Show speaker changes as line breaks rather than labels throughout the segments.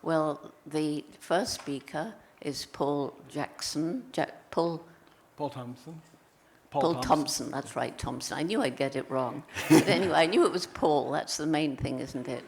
Well, the first speaker is Paul Jackson. Paul
Thomson.
Paul Thomson, that's right, Thomson. I knew I'd get it wrong. But anyway, I knew it was Paul. That's the main thing, isn't it?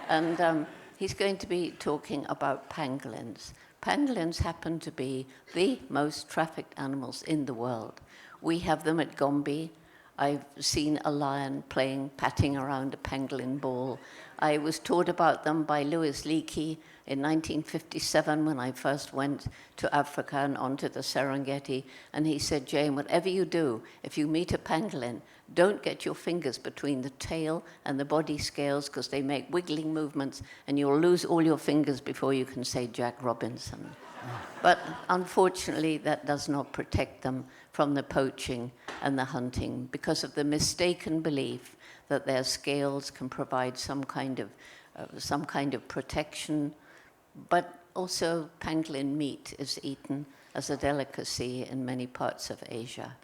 And he's going to be talking about pangolins. Pangolins happen to be the most trafficked animals in the world. We have them at Gombe. I've seen a lion patting around a pangolin ball. I was taught about them by Louis Leakey in 1957 when I first went to Africa and onto the Serengeti. And he said, Jane, whatever you do, if you meet a pangolin, don't get your fingers between the tail and the body scales because they make wiggling movements and you'll lose all your fingers before you can say Jack Robinson. But unfortunately, that does not protect them from the poaching and the hunting because of the mistaken belief that their scales can provide some kind of protection. But also, pangolin meat is eaten as a delicacy in many parts of Asia.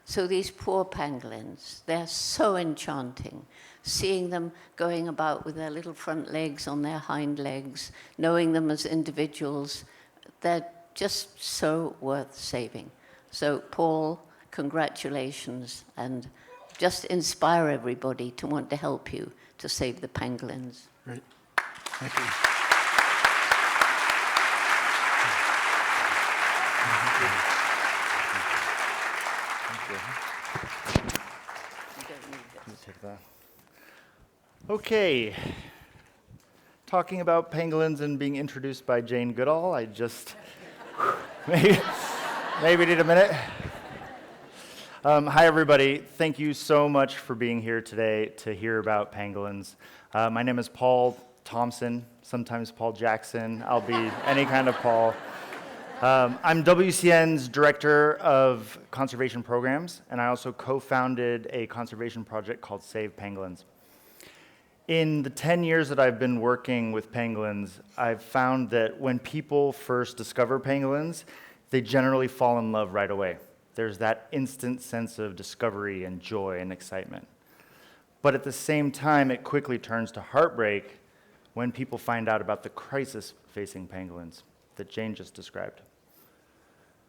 So these poor pangolins, they're so enchanting. Seeing them going about with their little front legs on their hind legs, knowing them as individuals, they're just so worth saving. So Paul, congratulations, and just inspire everybody to want to help you to save the pangolins.
Great. Thank you.
Okay. Talking about pangolins and being introduced by Jane Goodall, I just maybe need a minute. Hi, everybody. Thank you so much for being here today to hear about pangolins. My name is Paul Thomson, sometimes Paul Jackson. I'll be any kind of Paul. I'm WCN's Director of Conservation Programs, and I also co-founded a conservation project called Save Pangolins. In the 10 years that I've been working with pangolins, I've found that when people first discover pangolins, they generally fall in love right away. There's that instant sense of discovery and joy and excitement. But at the same time, it quickly turns to heartbreak when people find out about the crisis facing pangolins that Jane just described.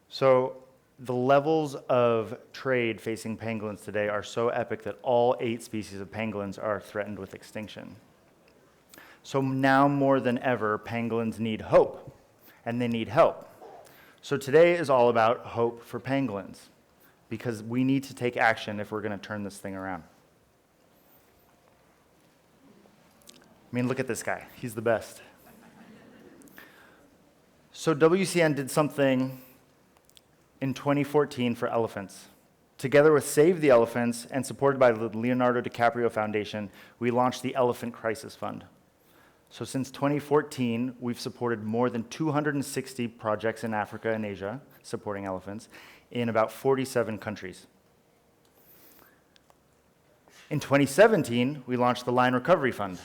So the levels of trade facing pangolins today are so epic that all 8 species of pangolins are threatened with extinction. So now more than ever, pangolins need hope, and they need help. So today is all about hope for pangolins, because we need to take action if we're going to turn this thing around. I mean, look at this guy. He's the best. So WCN did something in 2014 for elephants. Together with Save the Elephants and supported by the Leonardo DiCaprio Foundation, we launched the Pangolin Crisis Fund. So since 2014, we've supported more than 260 projects in Africa and Asia supporting elephants in about 47 countries. In 2017, we launched the Lion Recovery Fund.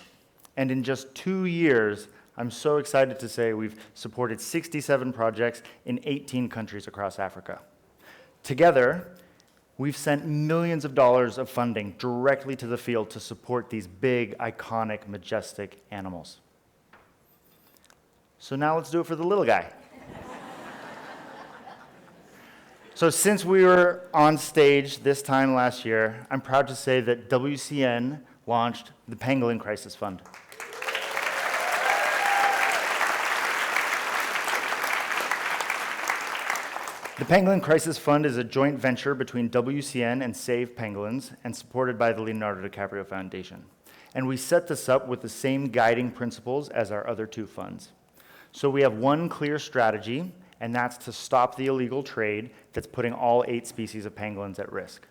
And in just 2 years, I'm so excited to say we've supported 67 projects in 18 countries across Africa. Together, we've sent millions of dollars of funding directly to the field to support these big, iconic, majestic animals. So now let's do it for the little guy. So since we were on stage this time last year, I'm proud to say that WCN launched the Pangolin Crisis Fund. The Pangolin Crisis Fund is a joint venture between WCN and Save Pangolins and supported by the Leonardo DiCaprio Foundation. And we set this up with the same guiding principles as our other 2 funds. So we have one clear strategy, and that's to stop the illegal trade that's putting all 8 species of pangolins at risk.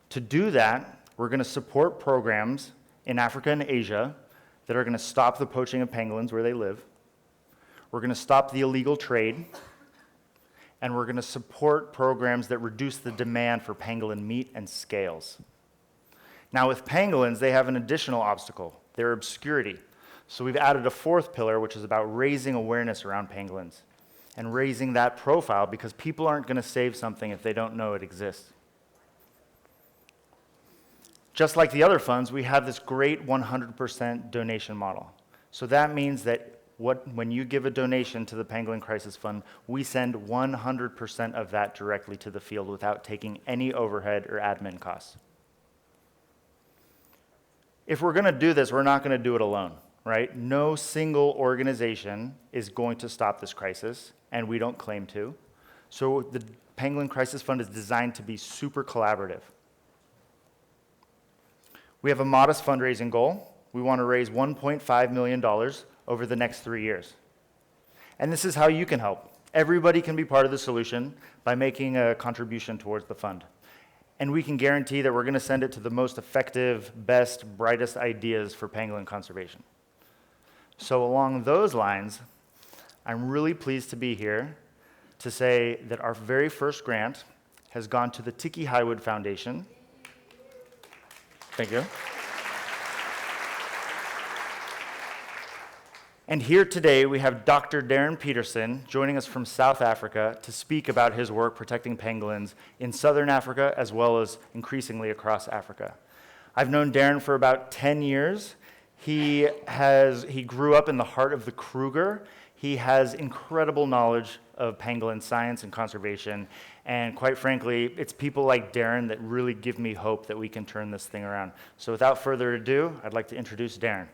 To do that, we're going to support programs in Africa and Asia that are going to stop the poaching of pangolins where they live. We're going to stop the illegal trade. And we're going to support programs that reduce the demand for pangolin meat and scales. Now with pangolins, they have an additional obstacle, their obscurity. So we've added a 4th pillar, which is about raising awareness around pangolins and raising that profile because people aren't going to save something if they don't know it exists. Just like the other funds, we have this great 100% donation model. So that means that when you give a donation to the Pangolin Crisis Fund, we send 100% of that directly to the field without taking any overhead or admin costs. If we're going to do this, we're not going to do it alone, right? No single organization is going to stop this crisis, and we don't claim to. So the Pangolin Crisis Fund is designed to be super collaborative. We have a modest fundraising goal. We want to raise $1.5 million over the next 3 years. And this is how you can help. Everybody can be part of the solution by making a contribution towards the fund. And we can guarantee that we're going to send it to the most effective, best, brightest ideas for pangolin conservation. So along those lines, I'm really pleased to be here to say that our very first grant has gone to the Tikki Hywood Foundation. Thank you. And here today, we have Dr. Darren Peterson joining us from South Africa to speak about his work protecting pangolins in Southern Africa, as well as increasingly across Africa. I've known Darren for about 10 years. He grew up in the heart of the Kruger. He has incredible knowledge of pangolin science and conservation. And quite frankly, it's people like Darren that really give me hope that we can turn this thing around. So without further ado, I'd like to introduce Darren.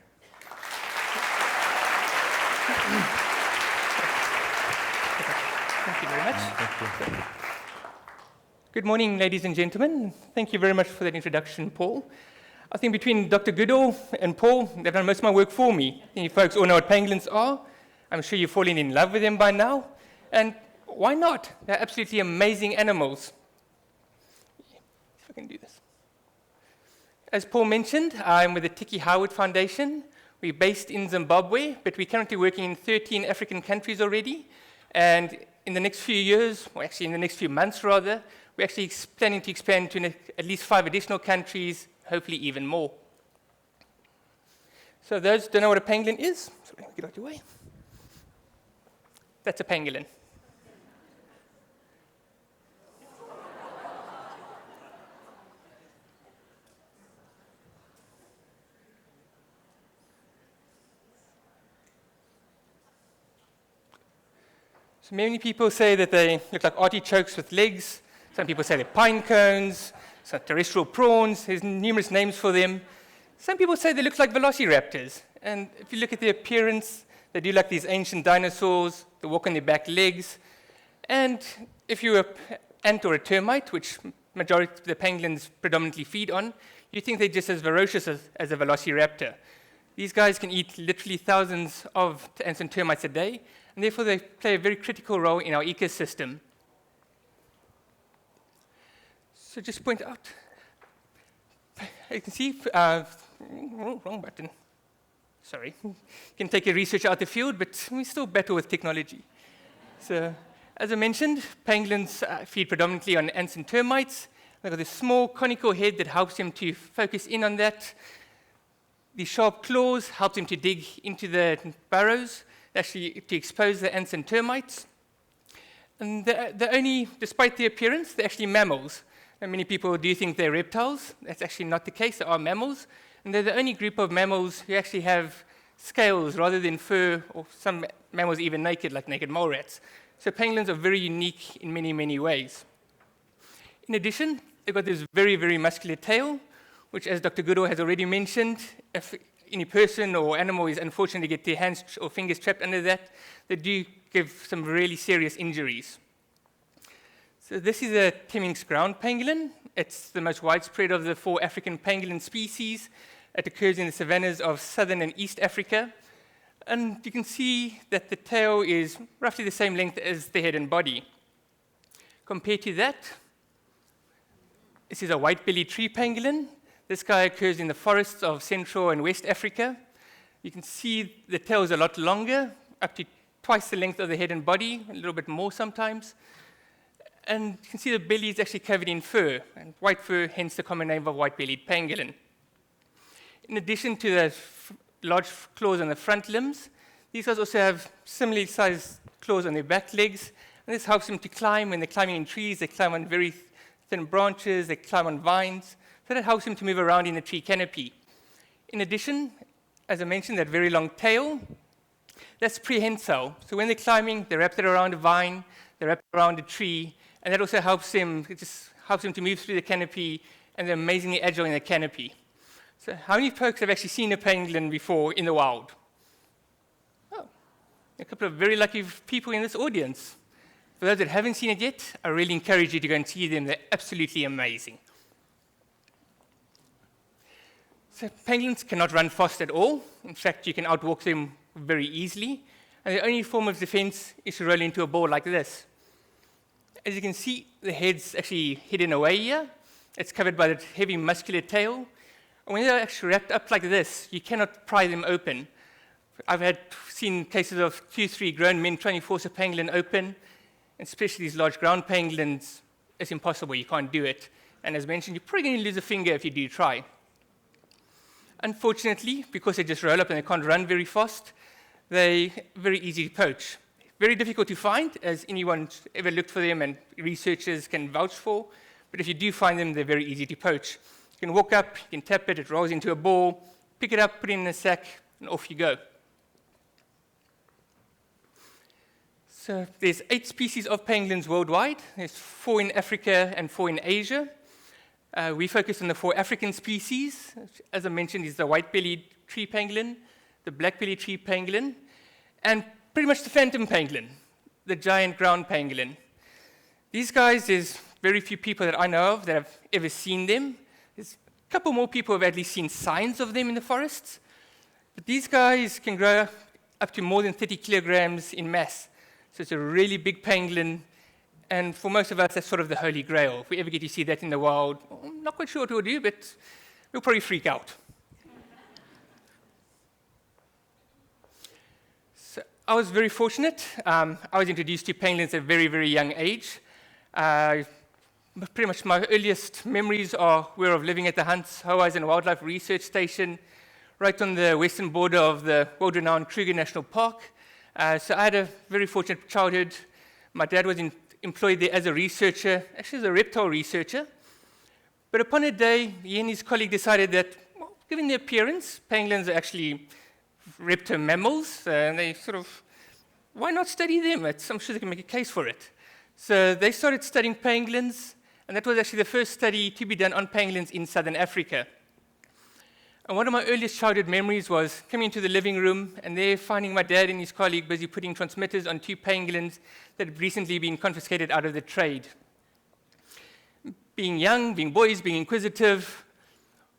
Thank you very much. Good morning, ladies and gentlemen. Thank you very much for that introduction, Paul. I think between Dr. Goodall and Paul, they've done most of my work for me. I think you folks all know what pangolins are. I'm sure you've fallen in love with them by now. And why not? They're absolutely amazing animals. If I can do this. As Paul mentioned, I'm with the Tikki Hywood Foundation. We're based in Zimbabwe, but we're currently working in 13 African countries already. And in the next few years, or actually in the next few months rather, we're actually planning to expand to at least 5 additional countries, hopefully even more. So those who don't know what a pangolin is, sorry, get out your way. That's a pangolin. So many people say that they look like artichokes with legs. Some people say they're pine cones, some terrestrial prawns. There's numerous names for them. Some people say they look like velociraptors. And if you look at their appearance, they do like these ancient dinosaurs. They walk on their back legs. And if you're an ant or a termite, which majority of the pangolins predominantly feed on, you think they're just as ferocious as a velociraptor. These guys can eat literally thousands of ants and termites a day, and therefore they play a very critical role in our ecosystem. So just point out, you can see, wrong button. Sorry. You can take your research out the field, but we still battle with technology. So as I mentioned, pangolins feed predominantly on ants and termites. They've got this small conical head that helps them to focus in on that. The sharp claws help them to dig into the burrows, actually to expose the ants and termites. And they're only, despite their appearance, they're actually mammals. And many people do think they're reptiles. That's actually not the case. They are mammals. And they're the only group of mammals who actually have scales rather than fur, or some mammals even naked, like naked mole rats. So pangolins are very unique in many, many ways. In addition, they've got this very, very muscular tail, which, as Dr. Goodall has already mentioned, if any person or animal is unfortunately get their hands or fingers trapped under that, they do give some really serious injuries. So this is a Timmins ground pangolin. It's the most widespread of the 4 African pangolin species. It occurs in the savannas of southern and east Africa. And you can see that the tail is roughly the same length as the head and body. Compared to that, this is a white-bellied tree pangolin. This guy occurs in the forests of Central and West Africa. You can see the tail is a lot longer, up to twice the length of the head and body, a little bit more sometimes. And you can see the belly is actually covered in fur, and white fur, hence the common name of white-bellied pangolin. In addition to the large claws on the front limbs, these guys also have similarly sized claws on their back legs, and this helps them to climb. When they're climbing in trees, they climb on very thin branches, they climb on vines, so that helps them to move around in the tree canopy. In addition, as I mentioned, that very long tail That's prehensile. So when they're climbing, they wrap it around a vine, they wrap it around a tree, and that also helps them, it just helps them to move through the canopy, and they're amazingly agile in the canopy. So how many folks have actually seen a pangolin before in the wild? Oh, a couple of very lucky people in this audience. For those that haven't seen it yet, I really encourage you to go and see them. They're absolutely amazing. So pangolins cannot run fast at all. In fact, you can outwalk them very easily. And the only form of defense is to roll into a ball like this. As you can see, the head's actually hidden away here. It's covered by that heavy muscular tail. And when they're actually wrapped up like this, you cannot pry them open. I've seen cases of 2, 3 grown men trying to force a pangolin open, and especially these large ground pangolins. It's impossible, you can't do it. And as mentioned, you're probably going to lose a finger if you do try. Unfortunately, because they just roll up and they can't run very fast, they're very easy to poach. Very difficult to find, as anyone ever looked for them and researchers can vouch for. But if you do find them, they're very easy to poach. You can walk up, you can tap it, it rolls into a ball, pick it up, put it in a sack, and off you go. So there's 8 species of pangolins worldwide. There's 4 in Africa and 4 in Asia. We focus on the 4 African species. As I mentioned, is the white-bellied tree pangolin, the black-bellied tree pangolin, and pretty much the phantom pangolin, the giant ground pangolin. These guys, there's very few people that I know of that have ever seen them. There's a couple more people who have at least seen signs of them in the forests. But these guys can grow up to more than 30 kilograms in mass. So it's a really big pangolin. And for most of us, that's sort of the holy grail. If we ever get to see that in the wild, I'm not quite sure what we'll do, but we'll probably freak out. So I was very fortunate. I was introduced to pangolins at a very, very young age. Pretty much my earliest memories were of living at the Hunts Horizon Wildlife Research Station, right on the western border of the world-renowned Kruger National Park. So I had a very fortunate childhood. My dad was employed there as a researcher, actually as a reptile researcher. But upon a day, he and his colleague decided that, well, given their appearance, pangolins are actually reptile mammals, and they sort of, why not study them? I'm sure they can make a case for it. So they started studying pangolins, and that was actually the first study to be done on pangolins in southern Africa. And one of my earliest childhood memories was coming into the living room and there finding my dad and his colleague busy putting transmitters on 2 pangolins that had recently been confiscated out of the trade. Being young, being boys, being inquisitive,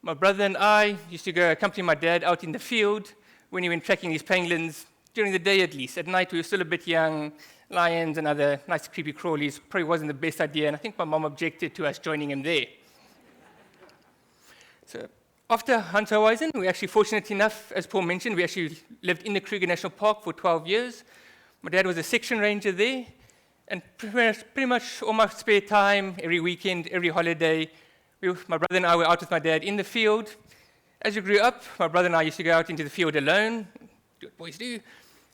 my brother and I used to go accompany my dad out in the field when he went tracking these pangolins, during the day at least. At night we were still a bit young, lions and other nice creepy crawlies probably wasn't the best idea, and I think my mom objected to us joining him there. So after Hunts Horizon, we were actually fortunate enough, as Paul mentioned, we actually lived in the Kruger National Park for 12 years. My dad was a section ranger there, and pretty much all my spare time, every weekend, every holiday, my brother and I were out with my dad in the field. As we grew up, my brother and I used to go out into the field alone, do what boys do,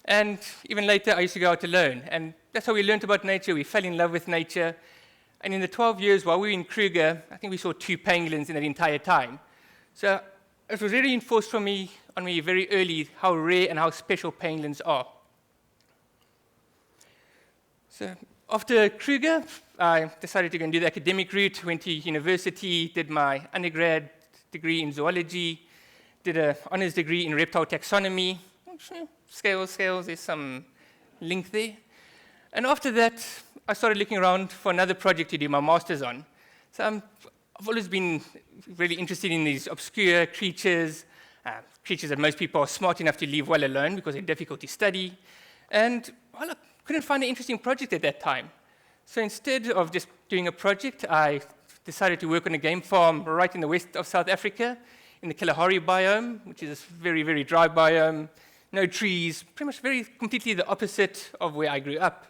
and even later I used to go out alone. And that's how we learned about nature. We fell in love with nature. And in the 12 years while we were in Kruger, I think we saw 2 pangolins in that entire time. So it was really enforced on me very early how rare and how special pangolins are. So after Kruger, I decided to go and do the academic route, went to university, did my undergrad degree in zoology, did an honors degree in reptile taxonomy. Scales, there's some link there. And after that, I started looking around for another project to do my master's on. So I've always been really interested in these obscure creatures, creatures that most people are smart enough to leave well alone because they're difficult to study. And well, I couldn't find an interesting project at that time. So instead of just doing a project, I decided to work on a game farm right in the west of South Africa, in the Kalahari biome, which is this very, very dry biome, no trees, pretty much completely the opposite of where I grew up.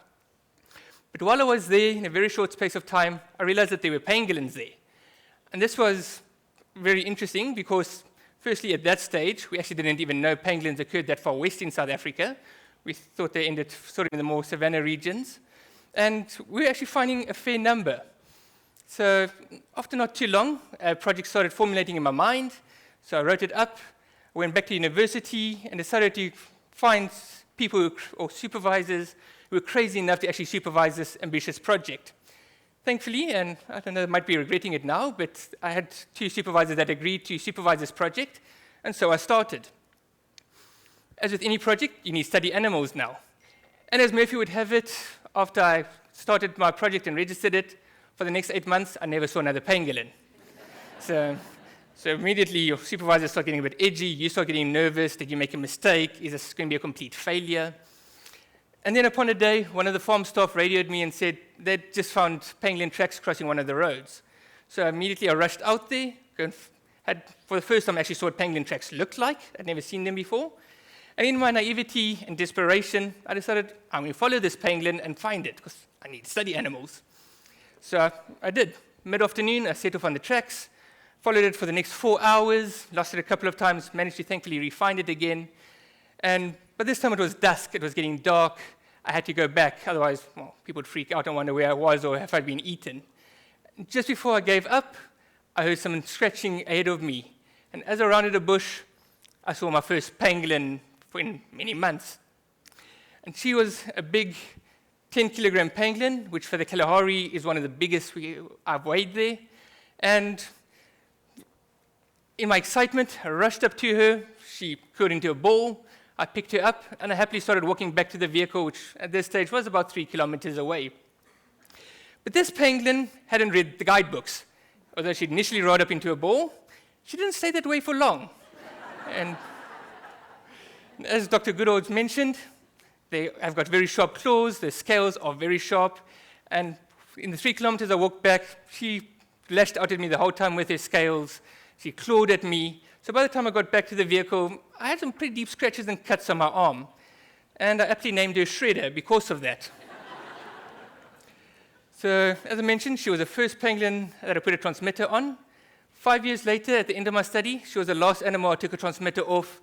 But while I was there, in a very short space of time, I realized that there were pangolins there. And this was very interesting because, firstly, at that stage, we actually didn't even know pangolins occurred that far west in South Africa. We thought they ended sort of in the more savanna regions. And we were actually finding a fair number. So after not too long, a project started formulating in my mind. So I wrote it up, went back to university, and decided to find people or supervisors who were crazy enough to actually supervise this ambitious project. Thankfully, and I don't know, I might be regretting it now, but I had 2 supervisors that agreed to supervise this project, and so I started. As with any project, you need study animals now. And as Murphy would have it, after I started my project and registered it, for the next 8 months, I never saw another pangolin. So immediately your supervisors start getting a bit edgy, you start getting nervous, did you make a mistake, is this going to be a complete failure? And then upon a day, one of the farm staff radioed me and said they'd just found pangolin tracks crossing one of the roads. So immediately I rushed out there, for the first time I actually saw what pangolin tracks looked like. I'd never seen them before. And in my naivety and desperation, I decided I'm going to follow this pangolin and find it, because I need study animals. So I did. Mid-afternoon, I set off on the tracks, followed it for the next 4 hours, lost it a couple of times, managed to thankfully re-find it again. But this time it was dusk, it was getting dark. I had to go back, otherwise people would freak out and wonder where I was or if I'd been eaten. Just before I gave up, I heard someone scratching ahead of me. And as I rounded a bush, I saw my first pangolin in many months. And she was a big 10-kilogram pangolin, which for the Kalahari is one of the biggest I've weighed there. And in my excitement, I rushed up to her. She curled into a ball. I picked her up, and I happily started walking back to the vehicle, which at this stage was about 3 kilometers away. But this pangolin hadn't read the guidebooks. Although she'd initially rode up into a ball, she didn't stay that way for long. And as Dr. Goodall mentioned, they have got very sharp claws, their scales are very sharp, and in the 3 kilometers I walked back, she lashed out at me the whole time with her scales, she clawed at me. So by the time I got back to the vehicle, I had some pretty deep scratches and cuts on my arm, and I aptly named her Shredder because of that. So, as I mentioned, she was the first pangolin that I put a transmitter on. 5 years later, at the end of my study, she was the last animal I took a transmitter off,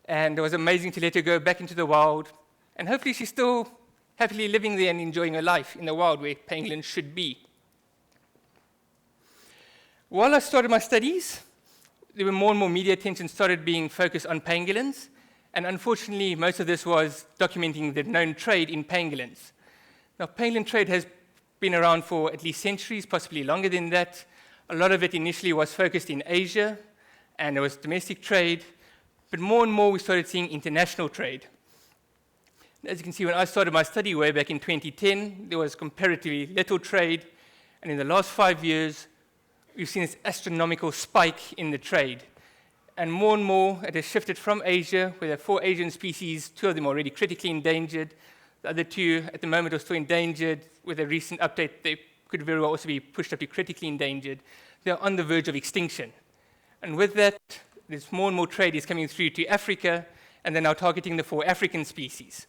and it was amazing to let her go back into the wild. And hopefully she's still happily living there and enjoying her life in the wild where pangolins should be. While I started my studies, there were more and more media attention started being focused on pangolins, and unfortunately, most of this was documenting the known trade in pangolins. Now, pangolin trade has been around for at least centuries, possibly longer than that. A lot of it initially was focused in Asia, and there was domestic trade, but more and more we started seeing international trade. As you can see, when I started my study way back in 2010, there was comparatively little trade, and in the last 5 years, we've seen this astronomical spike in the trade. And more, it has shifted from Asia, where there are 4 Asian species, 2 of them already critically endangered. The other 2 at the moment are still endangered. With a recent update, they could very well also be pushed up to critically endangered. They're on the verge of extinction. And with that, there's more and more trade is coming through to Africa, and they're now targeting the 4 African species.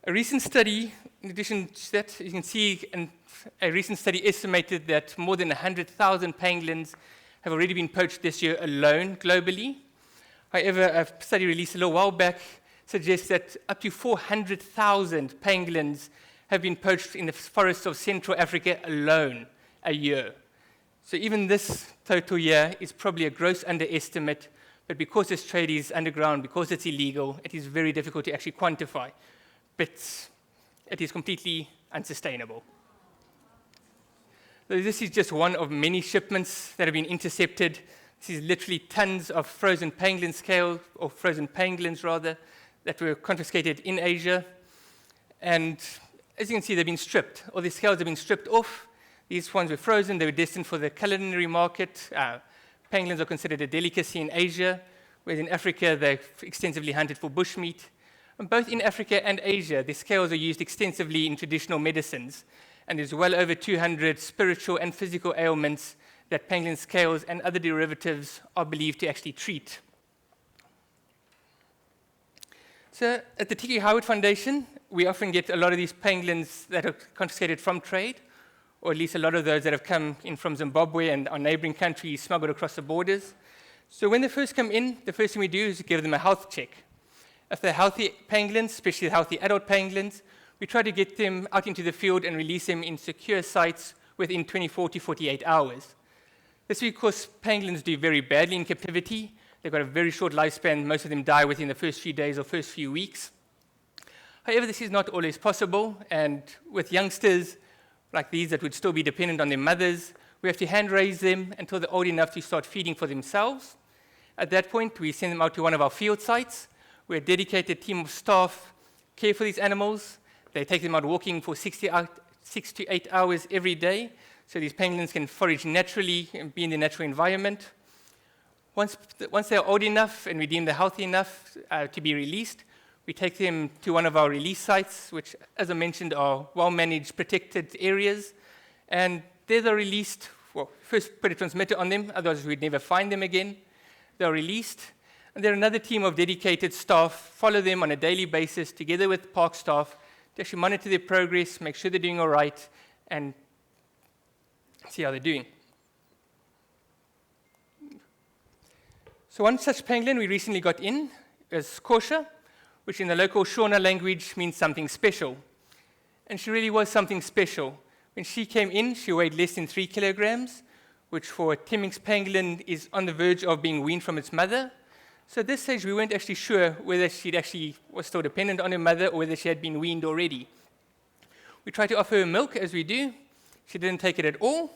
A recent study, in addition to that, you can see a recent study estimated that more than 100,000 pangolins have already been poached this year alone globally. However, a study released a little while back suggests that up to 400,000 pangolins have been poached in the forests of Central Africa alone a year. So even this total year is probably a gross underestimate, but because this trade is underground, because it's illegal, it is very difficult to actually quantify. But it is completely unsustainable. So this is just one of many shipments that have been intercepted. This is literally tons of frozen pangolin scales, or frozen pangolins rather, that were confiscated in Asia. And as you can see, they've been stripped. All these scales have been stripped off. These ones were frozen. They were destined for the culinary market. Pangolins are considered a delicacy in Asia, whereas in Africa, they're extensively hunted for bushmeat. And both in Africa and Asia, the scales are used extensively in traditional medicines, and there's well over 200 spiritual and physical ailments that pangolin scales and other derivatives are believed to actually treat. So at the Tikki Hywood Foundation, we often get a lot of these pangolins that are confiscated from trade, or at least a lot of those that have come in from Zimbabwe and our neighboring countries smuggled across the borders. So when they first come in, the first thing we do is give them a health check. If they're healthy pangolins, especially healthy adult pangolins, we try to get them out into the field and release them in secure sites within 24 to 48 hours. This is because pangolins do very badly in captivity. They've got a very short lifespan. Most of them die within the first few days or first few weeks. However, this is not always possible, and with youngsters like these that would still be dependent on their mothers, we have to hand raise them until they're old enough to start feeding for themselves. At that point, we send them out to one of our field sites, where a dedicated team of staff care for these animals. They take them out walking for 6 to 8 hours every day, so these pangolins can forage naturally and be in the natural environment. Once they're old enough and we deem they're healthy enough to be released, we take them to one of our release sites, which, as I mentioned, are well-managed, protected areas. And there they're released. Well, first put a transmitter on them, otherwise we'd never find them again. They're released. And then another team of dedicated staff follow them on a daily basis, together with park staff, to actually monitor their progress, make sure they're doing all right, and see how they're doing. So one such pangolin we recently got in is Korsha, which in the local Shona language means something special. And she really was something special. When she came in, she weighed less than 3 kilograms, which for a Temminck's pangolin is on the verge of being weaned from its mother. So at this stage, we weren't actually sure whether she actually was still dependent on her mother or whether she had been weaned already. We tried to offer her milk, as we do. She didn't take it at all.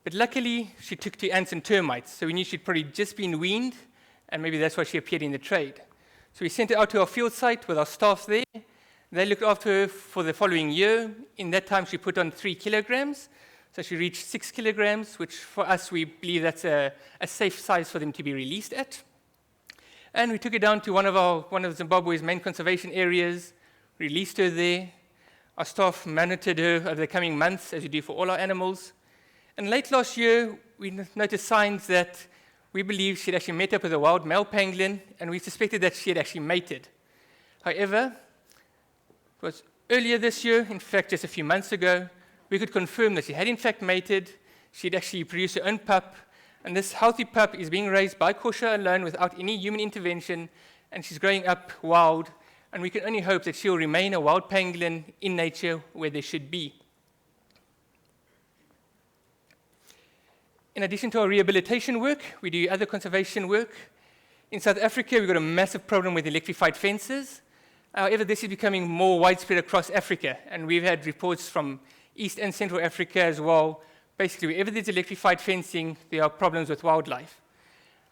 But luckily, she took to ants and termites, so we knew she'd probably just been weaned, and maybe that's why she appeared in the trade. So we sent her out to our field site with our staff there. They looked after her for the following year. In that time, she put on 3 kilograms. So she reached 6 kilograms, which for us, we believe that's a safe size for them to be released at. And we took her down to one of Zimbabwe's main conservation areas, released her there. Our staff monitored her over the coming months, as we do for all our animals. And late last year, we noticed signs that we believe she'd actually met up with a wild male pangolin, and we suspected that she had actually mated. However, it was earlier this year, in fact, just a few months ago, we could confirm that she had in fact mated. She'd actually produced her own pup, and this healthy pup is being raised by Korsha alone without any human intervention, and she's growing up wild, and we can only hope that she'll remain a wild pangolin in nature where they should be. In addition to our rehabilitation work, we do other conservation work. In South Africa, we've got a massive problem with electrified fences. However, this is becoming more widespread across Africa, and we've had reports from East and Central Africa as well. Basically, wherever there's electrified fencing, there are problems with wildlife.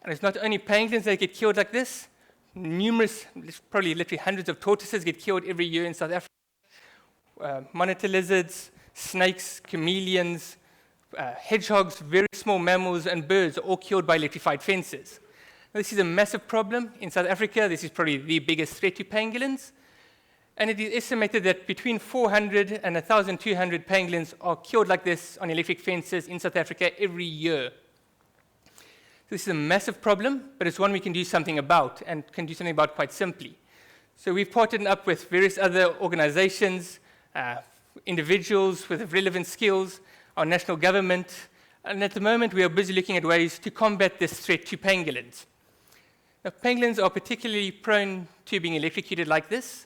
And it's not only pangolins that get killed like this. Numerous, probably literally hundreds of tortoises get killed every year in South Africa. Monitor lizards, snakes, chameleons, hedgehogs, very small mammals, and birds are all killed by electrified fences. Now, this is a massive problem. In South Africa, this is probably the biggest threat to pangolins. And it is estimated that between 400 and 1,200 pangolins are killed like this on electric fences in South Africa every year. This is a massive problem, but it's one we can do something about, and can do something about quite simply. So we've partnered up with various other organizations, individuals with relevant skills, our national government, and at the moment we are busy looking at ways to combat this threat to pangolins. Now, pangolins are particularly prone to being electrocuted like this.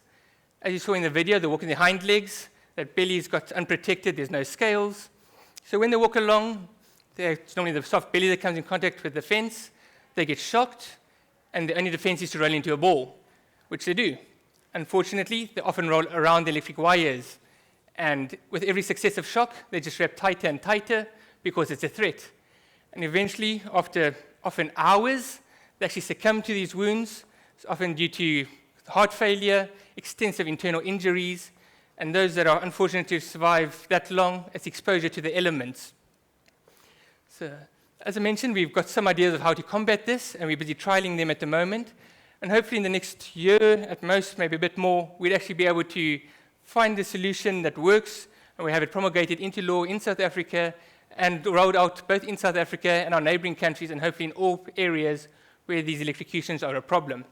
As you saw in the video, they walk on their hind legs, their belly's got unprotected, there's no scales. So when they walk along, it's normally the soft belly that comes in contact with the fence, they get shocked, and the only defense is to roll into a ball, which they do. Unfortunately, they often roll around the electric wires, and with every successive shock, they just wrap tighter and tighter because it's a threat. And eventually, after often hours, they actually succumb to these wounds. It's often due to heart failure, extensive internal injuries, and those that are unfortunate to survive that long, it's exposure to the elements. So, as I mentioned, we've got some ideas of how to combat this, and we're busy trialing them at the moment. And hopefully in the next year, at most, maybe a bit more, we'd actually be able to find a solution that works, and we have it promulgated into law in South Africa and rolled out both in South Africa and our neighboring countries, and hopefully in all areas where these electrocutions are a problem.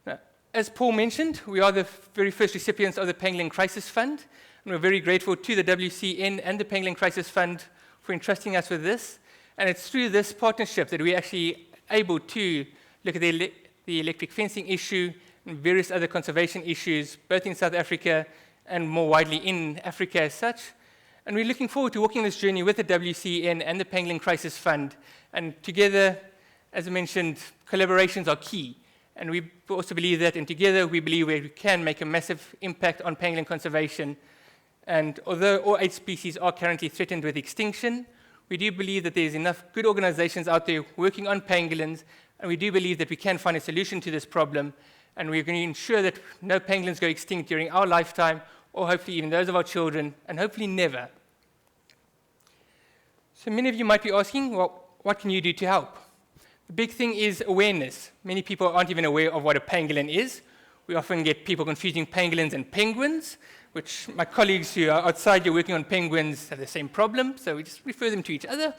Now, as Paul mentioned, we are the very first recipients of the Pangolin Crisis Fund, and we're very grateful to the WCN and the Pangolin Crisis Fund for entrusting us with this. And it's through this partnership that we're actually able to look at the electric fencing issue and various other conservation issues, both in South Africa and more widely in Africa as such. And we're looking forward to walking this journey with the WCN and the Pangolin Crisis Fund. And together, as I mentioned, collaborations are key. And we also believe that, and together we believe we can make a massive impact on pangolin conservation. And although all 8 species are currently threatened with extinction, we do believe that there's enough good organizations out there working on pangolins, and we do believe that we can find a solution to this problem, and we're going to ensure that no pangolins go extinct during our lifetime, or hopefully even those of our children, and hopefully never. So many of you might be asking, well, what can you do to help? The big thing is awareness. Many people aren't even aware of what a pangolin is. We often get people confusing pangolins and penguins, which my colleagues who are outside here working on penguins have the same problem, so we just refer them to each other.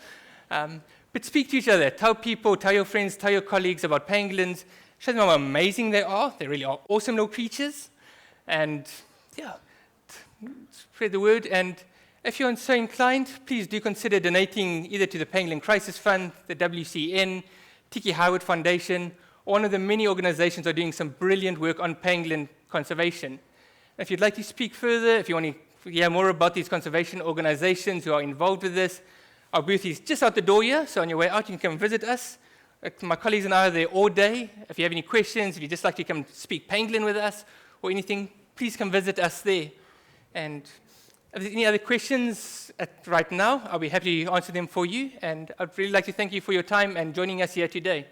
But speak to each other. Tell people, tell your friends, tell your colleagues about pangolins. Show them how amazing they are. They really are awesome little creatures. And yeah, spread the word. And if you're so inclined, please do consider donating either to the Pangolin Crisis Fund, the WCN, Tikki Hywood Foundation, or one of the many organizations are doing some brilliant work on pangolin conservation. If you'd like to speak further, if you want to hear more about these conservation organizations who are involved with this, our booth is just out the door here, so on your way out you can come visit us. My colleagues and I are there all day. If you have any questions, if you'd just like to come speak pangolin with us or anything, please come visit us there. And if there's any other questions right now, I'll be happy to answer them for you. And I'd really like to thank you for your time and joining us here today.